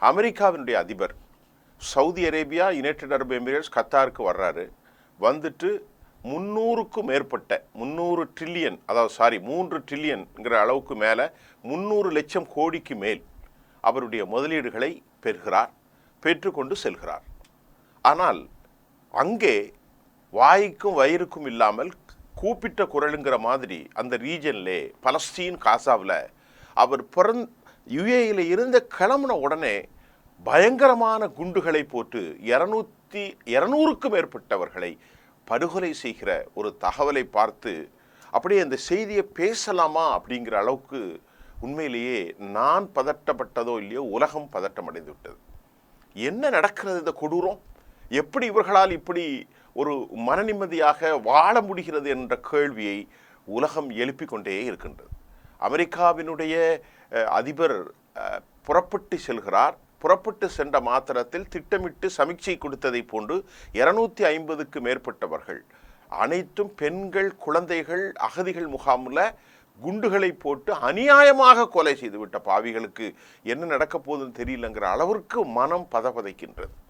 அமெரிக்காவினுடைய அதிபர் Saudi Arabia, United அரபு எமிரேட்ஸ், கத்தாருக்கு வர்றாரு. வந்துட்டு 300க்கும் மேற்பட்ட 300 ட்ரில்லியன், அதாவது 3 ட்ரில்லியன்ங்கிற அளவுக்கு மேலே 300 லட்சம் கோடிக்கு மேல் அவருடைய முதலீடுகளை பெறுகிறார், பெற்றுக்கொண்டு செல்கிறார். ஆனால் அங்கே வாய்க்கும் வயிறுக்கும் இல்லாமல் கூப்பிட்ட குரலுங்கிற மாதிரி அந்த ரீஜன்லே பலஸ்தீன், காசாவில் அவர் யுஏயில் இருந்து கிளம்பின உடனே பயங்கரமான குண்டுகளை போட்டு 200க்கும் மேற்பட்டவர்களை படுகொலை செய்கிற ஒரு தகவலை பார்த்து அப்படியே அந்த செய்தியை பேசலாமா அப்படிங்கிற அளவுக்கு உண்மையிலேயே நான் பதட்டப்பட்டதோ இல்லையோ உலகம் பதட்டம் அடைந்து விட்டது. என்ன நடக்கிறது இந்த கொடூரம்? எப்படி இவர்களால் இப்படி ஒரு மன நிம்மதியாக வாழ முடிகிறது என்ற கேள்வியை உலகம் எழுப்பிக் கொண்டே இருக்கின்றது. அமெரிக்காவினுடைய அதிபர் புறப்பட்டு செல்கிறார். புறப்பட்டு சென்ற மாத்திரத்தில் திட்டமிட்டு சமீட்சை கொடுத்ததை போன்று 250க்கு மேற்பட்டவர்கள், அனைத்தும் பெண்கள், குழந்தைகள், அகதிகள் முகாமில் குண்டுகளை போட்டு அநியாயமாக கொலை செய்துவிட்ட பாவிகளுக்கு என்ன நடக்க போகுதுன்னு தெரியலங்கிற அளவிற்கு மனம் பதபதைக்கின்றது.